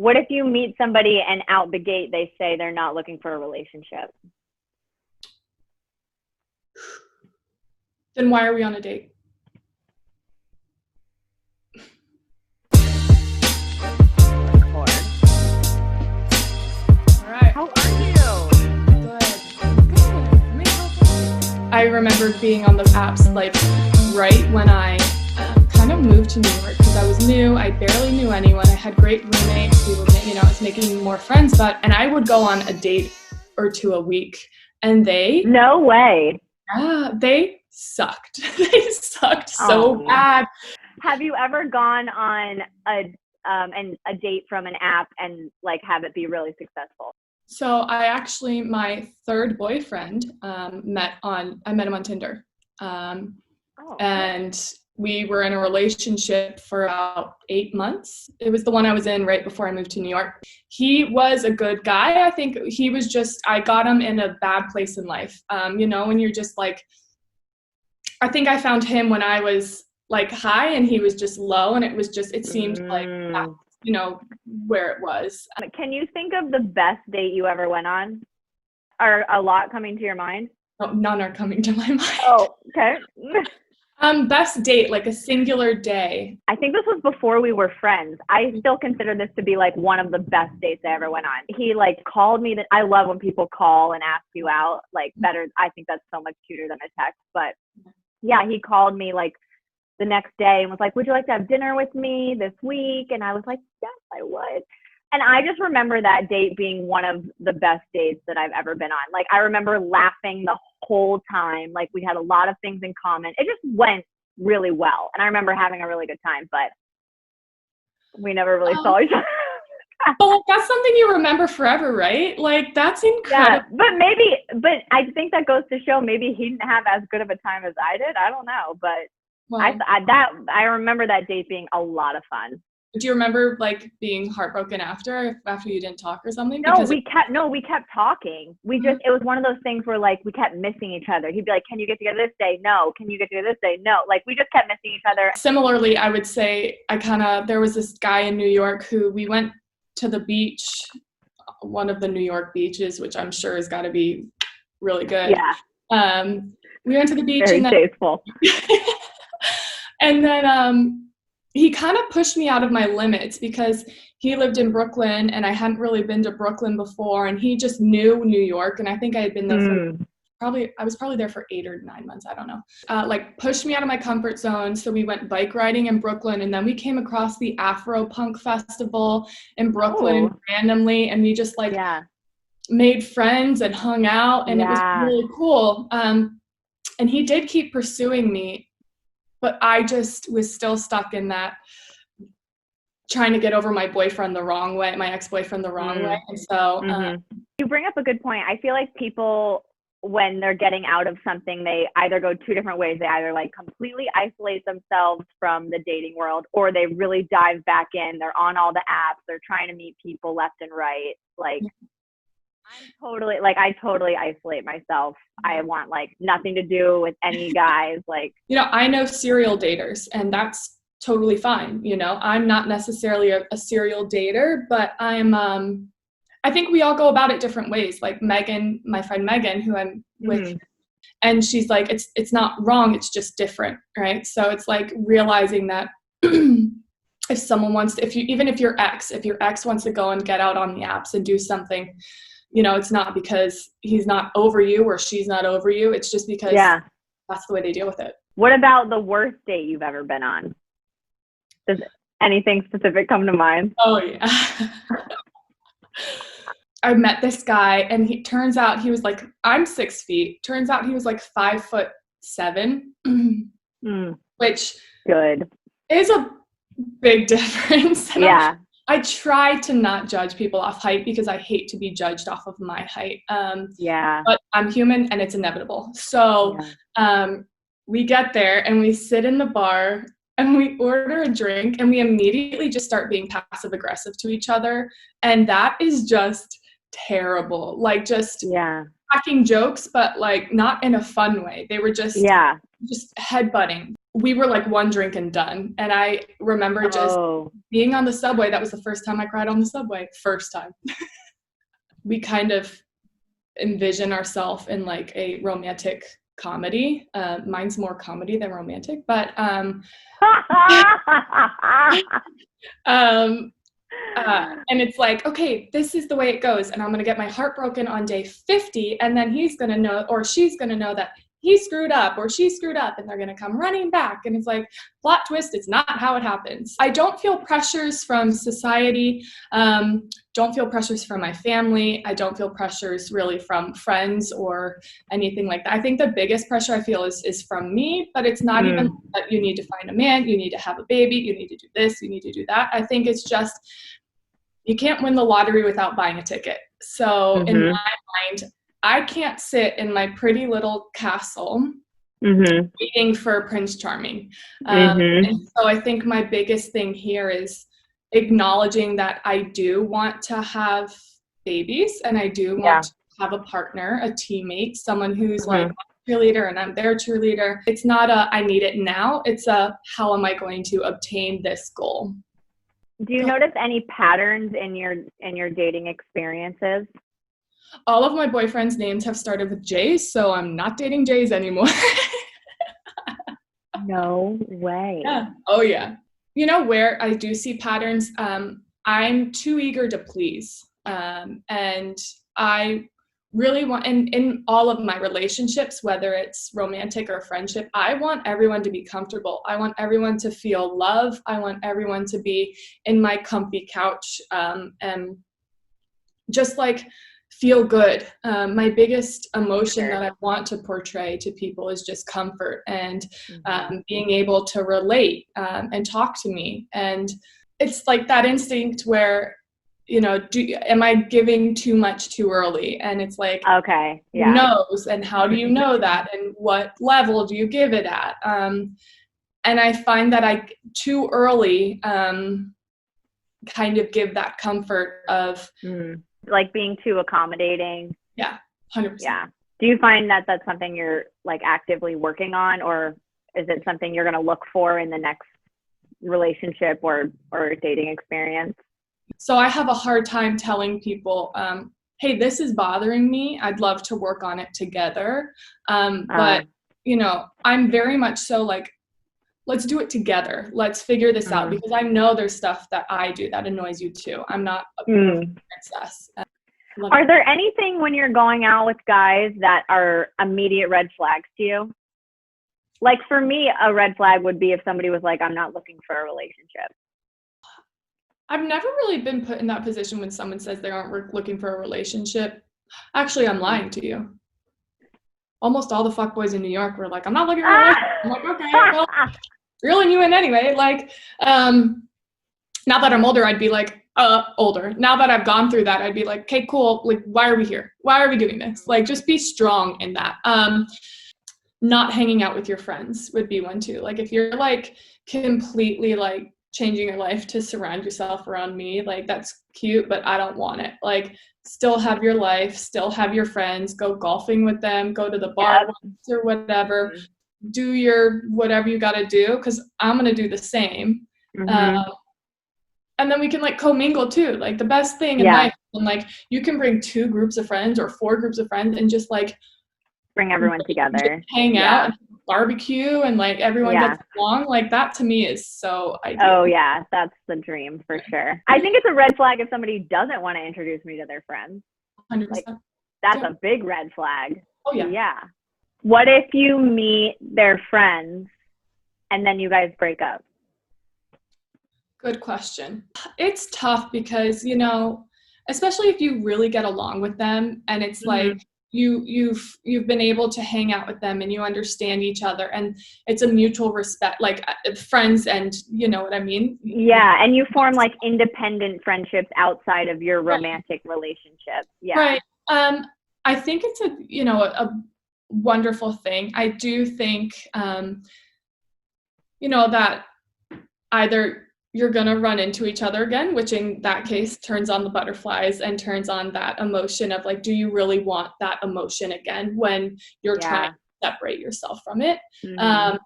What if you meet somebody and out the gate they say they're not looking for a relationship? Then why are we on a date? All right. How are you? Good. I remember being on the apps like right when I kind of moved to New York because I was new. I barely knew anyone. I had great roommates. We were, I was making more friends, and I would go on a date or two a week, and No way. They sucked. They sucked so bad. Have you ever gone on a date from an app and like have it be really successful? So my third boyfriend, I met him on Tinder. And we were in a relationship for about 8 months. It was the one I was in right before I moved to New York. He was a good guy. I think he was I got him in a bad place in life. When you're just like, I think I found him when I was like high and he was just low, and it seemed like that, where it was. Can you think of the best date you ever went on? Are a lot coming to your mind? No, none are coming to my mind. Oh, okay. Best date, like a singular day. I think this was before we were friends. I still consider this to be like one of the best dates I ever went on. He like called me. I love when people call and ask you out, like better. I think that's so much cuter than a text. But yeah, he called me like the next day and was like, would you like to have dinner with me this week? And I was like, yes, I would. And I just remember that date being one of the best dates that I've ever been on. Like, I remember laughing the whole time. Like, we had a lot of things in common. It just went really well. And I remember having a really good time, but we never really saw each other. Well, that's something you remember forever, right? Like, that's incredible. Yeah, but I think that goes to show maybe he didn't have as good of a time as I did. I don't know, but I remember that date being a lot of fun. Do you remember like being heartbroken after you didn't talk or something? No, we kept talking. It was one of those things where like we kept missing each other. He'd be like, can you get together this day? No. Can you get together this day? No. Like we just kept missing each other. Similarly, I would say there was this guy in New York who we went to the beach, one of the New York beaches, which I'm sure has got to be really good. Yeah. We went to the beach. Very tasteful. And then he kind of pushed me out of my limits because he lived in Brooklyn and I hadn't really been to Brooklyn before, and he just knew New York, and I think I had been there I was probably there for 8 or 9 months, I don't know. Like pushed me out of my comfort zone. So we went bike riding in Brooklyn, and then we came across the Afro Punk Festival in Brooklyn randomly, and we just made friends and hung out, and it was really cool. And he did keep pursuing me, but I just was still stuck in that trying to get over my ex-boyfriend the wrong way. And so you bring up a good point. I feel like people, when they're getting out of something, they either go 2 different ways. They either like completely isolate themselves from the dating world, or they really dive back in. They're on all the apps. They're trying to meet people left and right. Like I totally isolate myself. I want like nothing to do with any guys. Like, I know serial daters, and that's totally fine. I'm not necessarily a serial dater, but I think we all go about it different ways. Like Megan, my friend Megan, who I'm with, and she's like, it's not wrong. It's just different. Right. So it's like realizing that if someone wants to, if your ex wants to go and get out on the apps and do something, it's not because he's not over you or she's not over you. It's just because that's the way they deal with it. What about the worst date you've ever been on? Does anything specific come to mind? Oh, yeah. I met this guy, and turns out he was like, I'm 6 feet. Turns out he was like 5'7", which good is a big difference. And yeah. I try to not judge people off height because I hate to be judged off of my height. But I'm human and it's inevitable. So we get there and we sit in the bar and we order a drink and we immediately just start being passive aggressive to each other. And that is just terrible. Like just cracking jokes, but like not in a fun way. They were just headbutting. we were like one drink and done. And I remember just being on the subway. That was the first time I cried on the subway. First time. We kind of envision ourselves in like a romantic comedy. Mine's more comedy than romantic, but and it's like, okay, this is the way it goes, and I'm gonna get my heart broken on day 50, and then he's gonna know, or she's gonna know that he screwed up or she screwed up, and they're gonna come running back. And it's like, plot twist, it's not how it happens. I don't feel pressures from society, don't feel pressures from my family. I don't feel pressures really from friends or anything like that. I think the biggest pressure I feel is from me, but it's not even that you need to find a man, you need to have a baby, you need to do this, you need to do that. I think it's just, you can't win the lottery without buying a ticket. So in my mind, I can't sit in my pretty little castle waiting for Prince Charming. And so I think my biggest thing here is acknowledging that I do want to have babies, and I do want to have a partner, a teammate, someone who's like a cheerleader and I'm their cheerleader. It's not a I need it now. It's a how am I going to obtain this goal? Do you notice any patterns in your dating experiences? All of my boyfriends' names have started with J's, so I'm not dating J's anymore. No way. Yeah. Oh, yeah. You know where I do see patterns? I'm too eager to please. And I really want, in all of my relationships, whether it's romantic or friendship, I want everyone to be comfortable. I want everyone to feel love. I want everyone to be in my comfy couch and just like feel good. My biggest emotion that I want to portray to people is just comfort and being able to relate and talk to me. And it's like that instinct where, you know, am I giving too much too early? And it's like, okay, yeah. Who knows? And how do you know that? And what level do you give it at? And I find that I too early kind of give that comfort of like being too accommodating. Yeah, 100%. Yeah. Do you find that that's something you're like actively working on, or is it something you're going to look for in the next relationship or dating experience? So I have a hard time telling people, hey, this is bothering me. I'd love to work on it together. But, you know, I'm very much so like, let's do it together. Let's figure this out, because I know there's stuff that I do that annoys you too. I'm not a princess. Are there anything when you're going out with guys that are immediate red flags to you? Like for me, a red flag would be if somebody was like, I'm not looking for a relationship. I've never really been put in that position when someone says they aren't looking for a relationship. Actually, I'm lying to you. Almost all the fuckboys in New York were like, I'm not looking for a relationship. I'm like, okay, well, reeling you in anyway. Like, now that I'm older, I'd be like, older. Now that I've gone through that, I'd be like, okay, cool. Like, why are we here? Why are we doing this? Like, just be strong in that. Not hanging out with your friends would be one too. Like, if you're like completely like changing your life to surround yourself around me, like that's cute, but I don't want it. Like, still have your life, still have your friends, go golfing with them, go to the bar or whatever, do your whatever you got to do, because I'm going to do the same. And then we can like commingle too. Like the best thing in life, and like you can bring 2 groups of friends or 4 groups of friends and just like bring everyone together, hang out and barbecue, and like everyone gets along. Like that to me is so ideal. Oh yeah, that's the dream for sure. I think it's a red flag if somebody doesn't want to introduce me to their friends. 100%. Like, that's a big red flag. Oh yeah. Yeah. What if you meet their friends and then you guys break up? Good question. It's tough because, you know, especially if you really get along with them and it's like you've been able to hang out with them and you understand each other and it's a mutual respect, like friends, and you know what I mean? Yeah, and you form like independent friendships outside of your romantic relationship. Yeah. Right. I think it's a wonderful thing. I do think, that either you're going to run into each other again, which in that case turns on the butterflies and turns on that emotion of like, do you really want that emotion again when you're trying to separate yourself from it?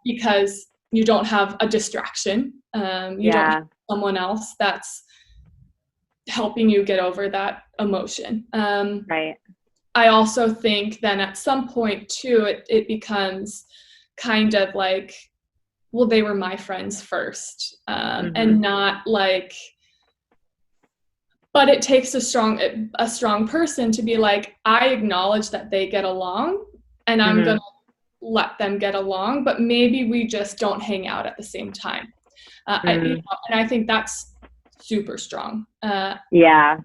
Because, you don't have a distraction. You don't have someone else that's helping you get over that emotion. Right. I also think then at some point too, it becomes kind of like, well, they were my friends first, and not like, but it takes a strong person to be like, I acknowledge that they get along and I'm going to let them get along, but maybe we just don't hang out at the same time. And I think that's super strong. Yeah.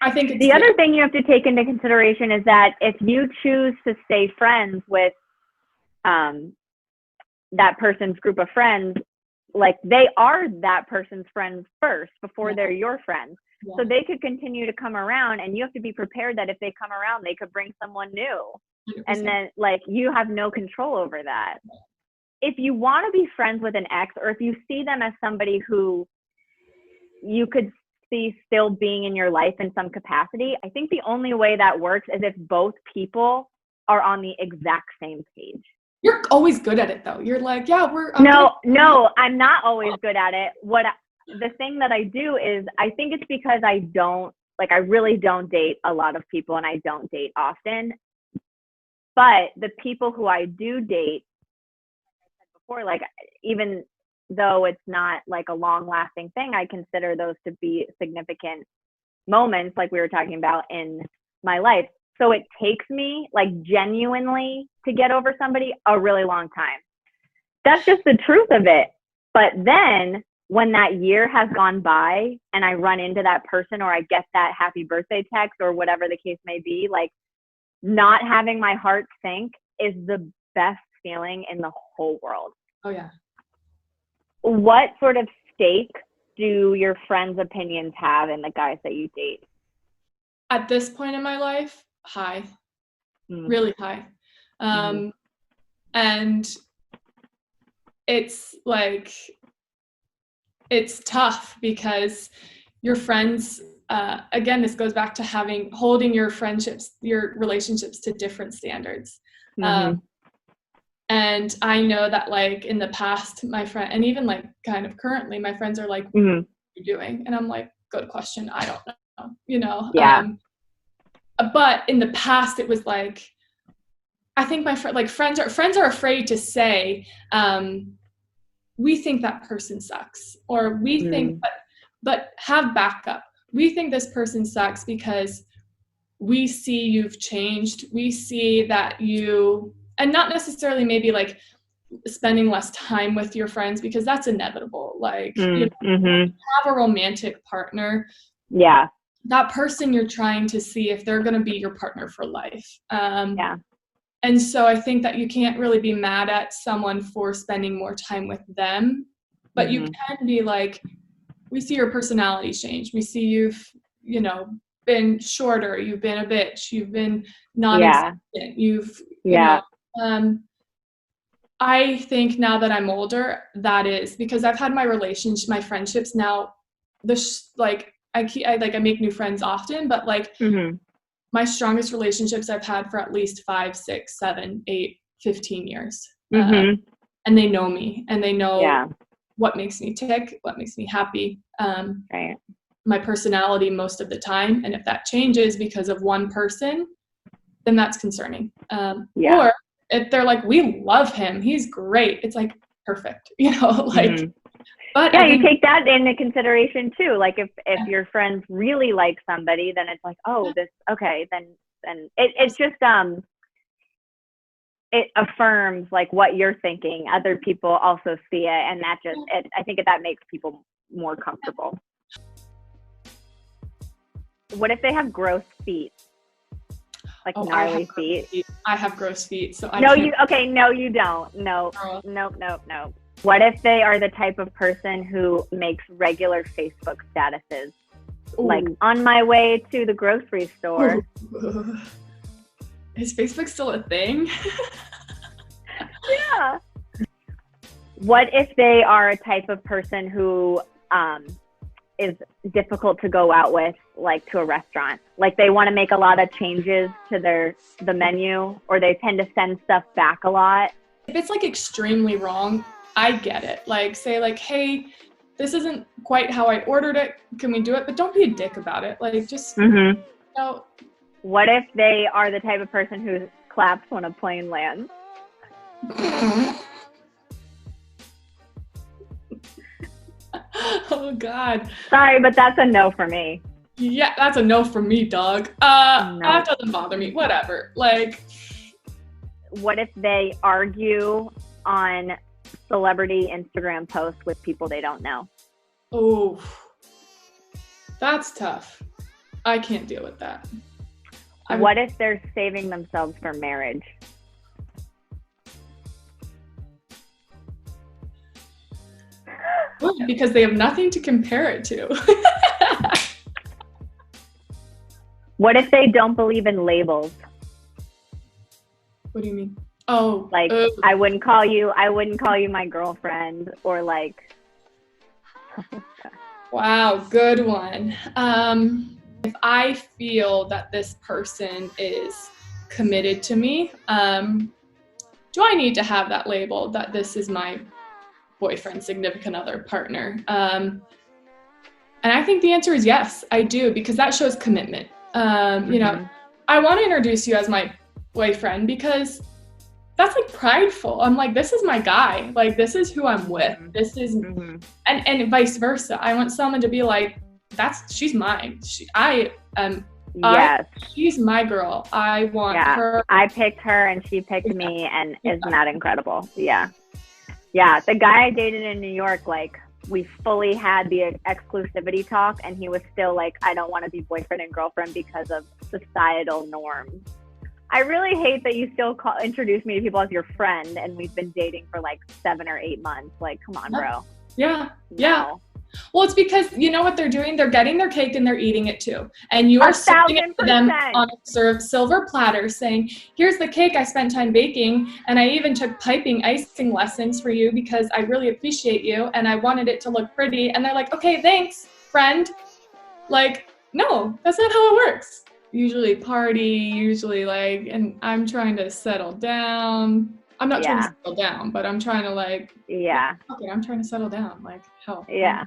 I think it's the other thing you have to take into consideration is that if you choose to stay friends with that person's group of friends, like they are that person's friends first before they're your friends. Yeah. So they could continue to come around, and you have to be prepared that if they come around, they could bring someone new. 100%. And then like you have no control over that. If you want to be friends with an ex, or if you see them as somebody who you could see still being in your life in some capacity, I think the only way that works is if both people are on the exact same page. You're always good at it though. You're like, yeah, No, I'm not always good at it. The thing that I do is, I think it's because I really don't date a lot of people, and I don't date often. But the people who I do date, like I said before, like even though it's not like a long lasting thing, I consider those to be significant moments, like we were talking about, in my life. So it takes me like genuinely to get over somebody a really long time. That's just the truth of it. But then when that year has gone by and I run into that person, or I get that happy birthday text, or whatever the case may be, like not having my heart sink is the best feeling in the whole world. Oh yeah. What sort of stake do your friends' opinions have in the guys that you date? At this point in my life, high. Really high. And it's like, it's tough because your friends, again, this goes back to holding your friendships, your relationships to different standards. And I know that like in the past, my friend, and even like kind of currently, my friends are like, what are you doing? And I'm like, good question. I don't know, Yeah. But in the past, it was like, I think friends are afraid to say, we think that person sucks, or we think, but have backup. We think this person sucks because we see you've changed. We see that and not necessarily maybe like spending less time with your friends, because that's inevitable. Like you have a romantic partner. Yeah. That person, you're trying to see if they're going to be your partner for life. And so I think that you can't really be mad at someone for spending more time with them, but you can be like, we see your personality change. We see you've, been shorter. You've been a bitch. You've been non-existent. You've, I think now that I'm older, that is because I've had my friendships now, I make new friends often, but like my strongest relationships I've had for at least 5, 6, 7, 8, 15 years. And they know me, and they know what makes me tick, what makes me happy. My personality most of the time. And if that changes because of one person, then that's concerning. Or if they're like, we love him, he's great. It's like, perfect, But yeah, you take that into consideration too. Like if your friends really like somebody, then it's like, oh, then it's just it affirms like what you're thinking. Other people also see it, and that just I think that makes people more comfortable. What if they have gross feet? Like gnarly feet? I have gross feet, so No, you don't. No. What if they are the type of person who makes regular Facebook statuses? Ooh. Like, on my way to the grocery store. Is Facebook still a thing? Yeah. What if they are a type of person who is difficult to go out with, like to a restaurant? Like they want to make a lot of changes to the menu, or they tend to send stuff back a lot? If it's like extremely wrong, I get it. Like, say like, hey, this isn't quite how I ordered it. Can we do it? But don't be a dick about it. Like, just, Mm-hmm. no. What if they are the type of person who claps when a plane lands? Oh, God. Sorry, but that's a no for me. Yeah, that's a no from me, dog. No. That doesn't bother me. Whatever. Like, What if they argue on celebrity Instagram posts with people they don't know? oh, that's tough. I can't deal with that. What if they're saving themselves for marriage? Good, because they have nothing to compare it to. What if they don't believe in labels? What do you mean? Oh, Like, I wouldn't call you my girlfriend, or like. wow, good one. If I feel that this person is committed to me, do I need to have that label that this is my boyfriend, significant other, partner? And I think the answer is yes, I do, because that shows commitment. You know, I want to introduce you as my boyfriend because that's like prideful. I'm like, this is my guy. Like, this is who I'm with. This is, and vice versa. I want someone to be like, she's mine. She's my girl. I want her. I picked her and she picked me, and isn't that incredible? Yeah. Yeah. The guy I dated in New York, like, we fully had the exclusivity talk, and he was still like, I don't want to be boyfriend and girlfriend because of societal norms. I really hate that you still introduce me to people as your friend, and we've been dating for like 7 or 8 months. Like, come on, bro. Yeah. Yeah. Well, it's because you know what they're doing? They're getting their cake and they're eating it too. And you are serving it to them on a silver platter saying, here's the cake I spent time baking, and I even took piping icing lessons for you because I really appreciate you and I wanted it to look pretty. And they're like, okay, thanks, friend. Like, no, that's not how it works. Usually party, like, and I'm trying to settle down. I'm not trying to settle down, but I'm trying to like, okay, I'm trying to settle down. Like, hell. Yeah.